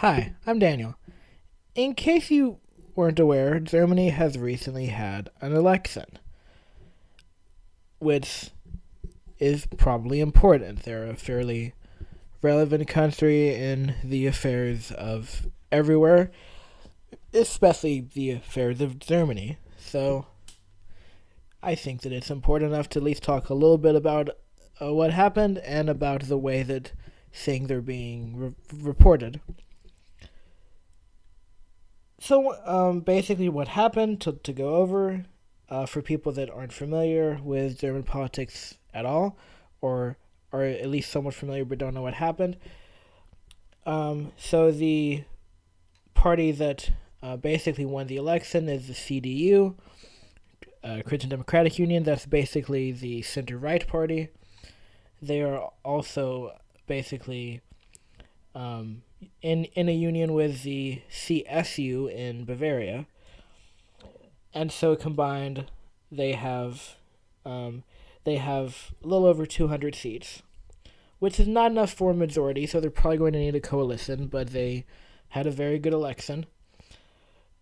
Hi, I'm Daniel. In case you weren't aware, Germany has recently had an election, which is probably important. They're a fairly relevant country in the affairs of everywhere, especially the affairs of Germany. So I think that it's important enough to at least talk a little bit about what happened and about the way that things are being reported. So basically, what happened to go over for people that aren't familiar with German politics at all, or are at least somewhat familiar but don't know what happened. So the party that basically won the election is the CDU, Christian Democratic Union. That's basically the center right party. They are also basically in a union with the CSU in Bavaria, and so combined, they have um, they have a little over 200 seats, which is not enough for a majority. So they're probably going to need a coalition. But they had a very good election.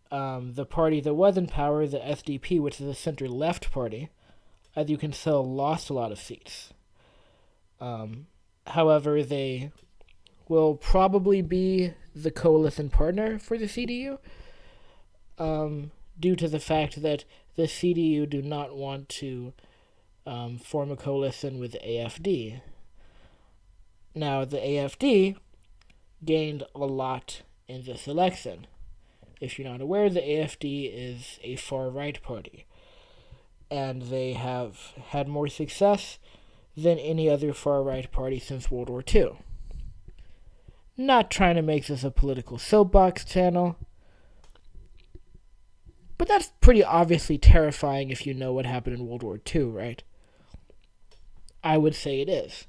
The party that was in power, the SDP, which is a center left party, as you can tell, lost a lot of seats. However, they will probably be the coalition partner for the CDU, due to the fact that the CDU do not want to form a coalition with the AFD. Now, the AFD gained a lot in this election. If you're not aware, the AFD is a far right party, and they have had more success than any other far right party since World War II. Not trying to make this a political soapbox channel, but that's pretty obviously terrifying if you know what happened in World War II, right? I would say it is.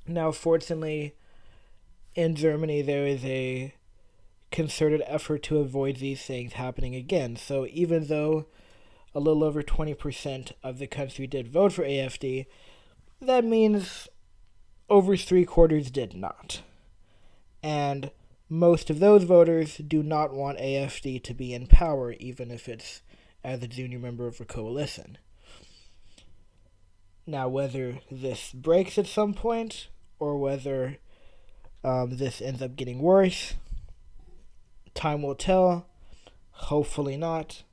Now, fortunately, in Germany, there is a concerted effort to avoid these things happening again. So even though a little over 20% of the country did vote for AFD, that means over three quarters did not. And most of those voters do not want AFD to be in power, even if it's as a junior member of a coalition. Now, whether this breaks at some point or whether this ends up getting worse, time will tell. Hopefully not.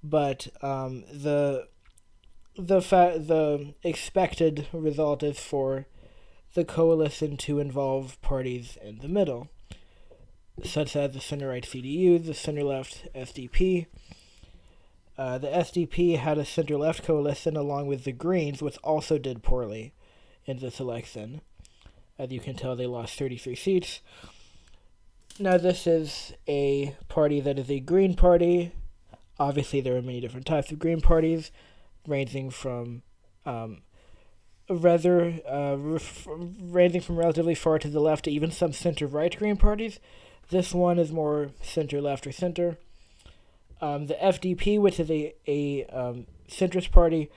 But the expected result is for the coalition to involve parties in the middle, such as the center-right CDU, the center-left SDP. The SDP had a center-left coalition along with the Greens, which also did poorly in this election. As you can tell, they lost 33 seats. Now, this is a party that is a Green Party. Obviously, there are many different types of Green parties, ranging from ranging from relatively far to the left to even some center-right Green parties. This one is more center-left or center. The FDP, which is a centrist party,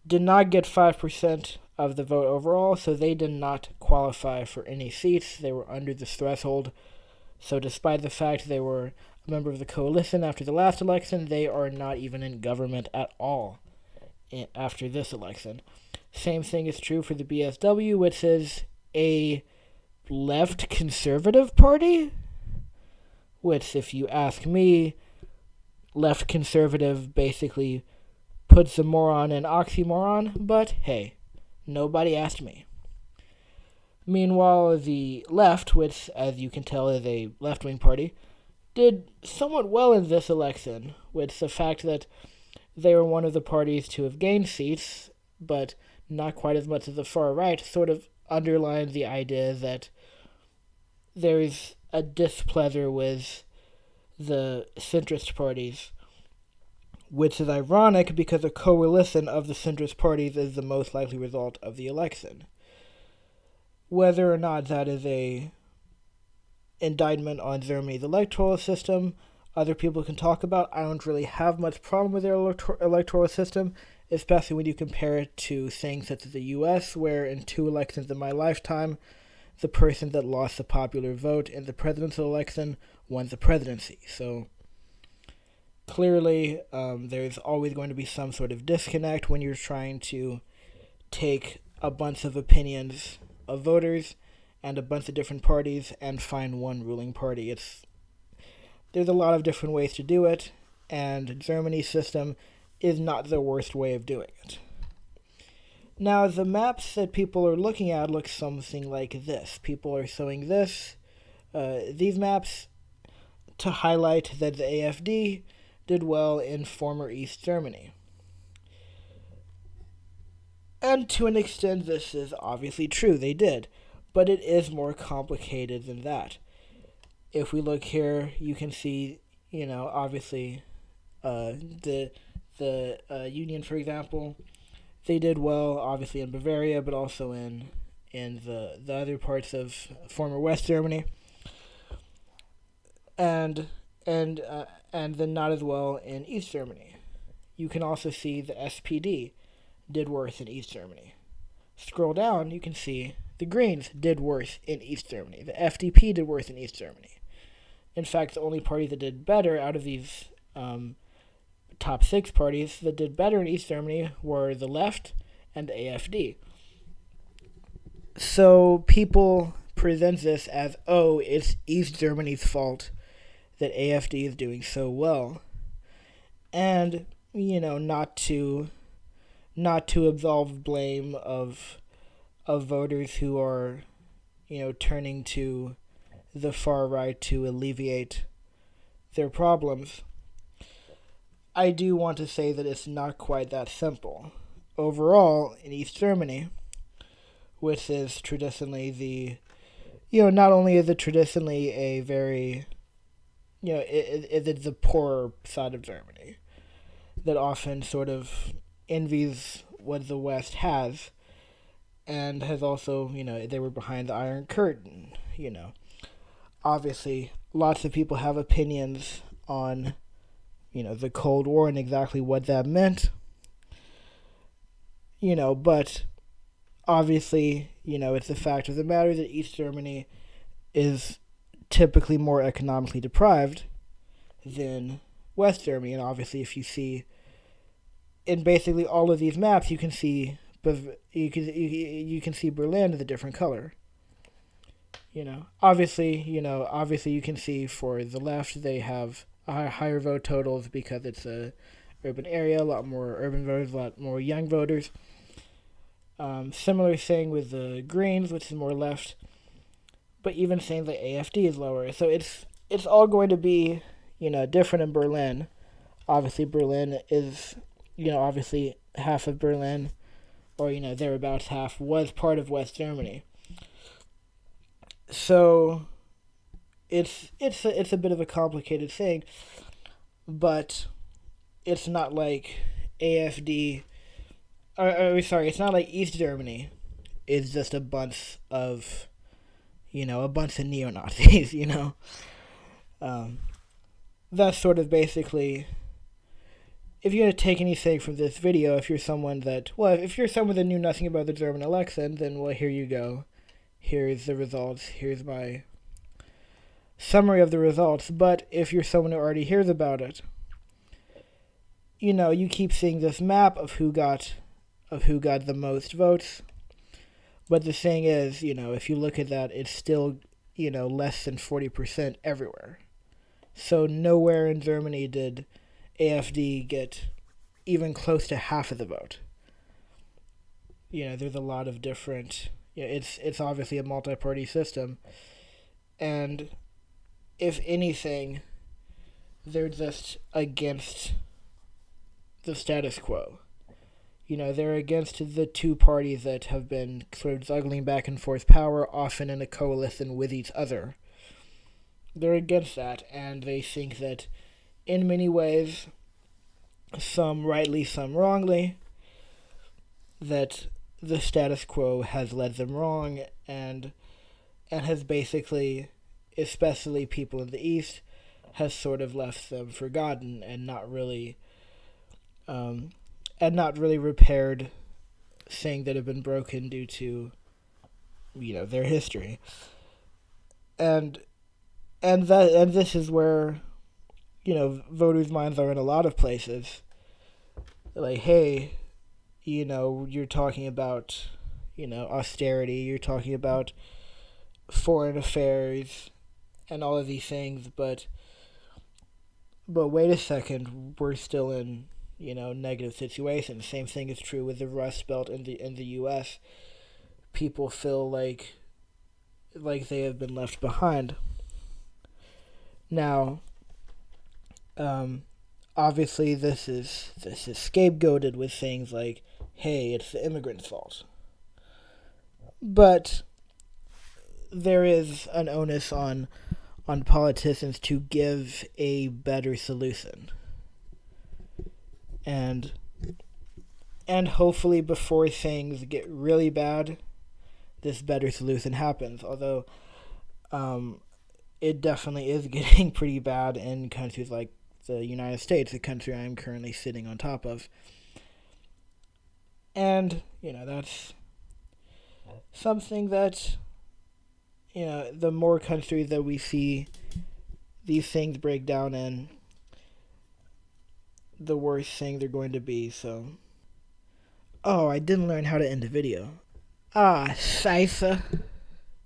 did not get 5% of the vote overall, so they did not qualify for any seats. They were under this threshold. So despite the fact they were a member of the coalition after the last election, they are not even in government at all after this election. Same thing is true for the BSW, which is a left conservative party, which, if you ask me, left conservative basically puts a moron in oxymoron, but hey, nobody asked me. Meanwhile, the left, which, as you can tell, is a left-wing party, did somewhat well in this election, with the fact that they were one of the parties to have gained seats, but not quite as much as the far right, sort of underlines the idea that there is a displeasure with the centrist parties, which is ironic because a coalition of the centrist parties is the most likely result of the election. Whether or not that is a indictment on Germany's electoral system, other people can talk about. I don't really have much problem with their electoral system, especially when you compare it to things such as the U.S., where in two elections in my lifetime, the person that lost the popular vote in the presidential election won the presidency. So clearly, there's always going to be some sort of disconnect when you're trying to take a bunch of opinions of voters and a bunch of different parties and find one ruling party. There's a lot of different ways to do it, and Germany's system is not the worst way of doing it. Now, the maps that people are looking at look something like this. People are showing these maps to highlight that the AfD did well in former East Germany. And to an extent, this is obviously true. They did. But it is more complicated than that. If we look here, you can see, obviously, the Union, for example, they did well, obviously in Bavaria, but also in the other parts of former West Germany, and then not as well in East Germany. You can also see the SPD did worse in East Germany. Scroll down, you can see the Greens did worse in East Germany. The FDP did worse in East Germany. In fact, the only party that did better out of these top 6 parties that did better in East Germany were the left and the AfD. So people present this as, oh, it's East Germany's fault that AfD is doing so well. And, not to absolve blame of voters who are, turning to the far right to alleviate their problems. I do want to say that it's not quite that simple. Overall, in East Germany, which is traditionally not only is it traditionally a very, it's the poorer side of Germany that often sort of envies what the West has, and has also, they were behind the Iron Curtain, Obviously, lots of people have opinions on, the Cold War and exactly what that meant, but obviously, it's the fact of the matter that East Germany is typically more economically deprived than West Germany, and obviously if you see in basically all of these maps, you can see you can see Berlin as a different color. Obviously you can see for the left they have higher vote totals because it's a urban area, a lot more urban voters, a lot more young voters. Similar thing with the Greens, which is more left, but even saying the AfD is lower. So it's all going to be different in Berlin. Obviously Berlin is obviously half of Berlin, or thereabouts half, was part of West Germany. So it's a bit of a complicated thing, but it's not like AfD. It's not like East Germany is just a bunch of neo-Nazis. That's sort of basically. If you're going to take anything from this video, if you're someone that knew nothing about the German election, then, well, here you go. Here's the results. Here's my summary of the results. But if you're someone who already hears about it, you keep seeing this map of who got the most votes. But the thing is, if you look at that, it's still, less than 40% everywhere. So nowhere in Germany did AfD get even close to half of the vote. There's a lot of different. It's obviously a multi-party system, and if anything, they're just against the status quo. They're against the two parties that have been sort of juggling back and forth power, often in a coalition with each other. They're against that, and they think that in many ways, some rightly, some wrongly, that the status quo has led them wrong and has basically, especially people in the East, has sort of left them forgotten and not really repaired things that have been broken due to their history. And and this is where, voters' minds are in a lot of places. Like, hey, you're talking about, austerity, you're talking about foreign affairs and all of these things, but wait a second, we're still in, negative situations. Same thing is true with the Rust Belt in the U.S. People feel like they have been left behind. Now, um, obviously, this is scapegoated with things like, "Hey, it's the immigrants' fault," but there is an onus on politicians to give a better solution, and hopefully before things get really bad, this better solution happens. Although, um, it definitely is getting pretty bad in countries like the United States, the country I'm currently sitting on top of. And, that's something that, the more countries that we see these things break down in, the worse thing they're going to be. So, oh, I didn't learn how to end a video. Ah, scheisse.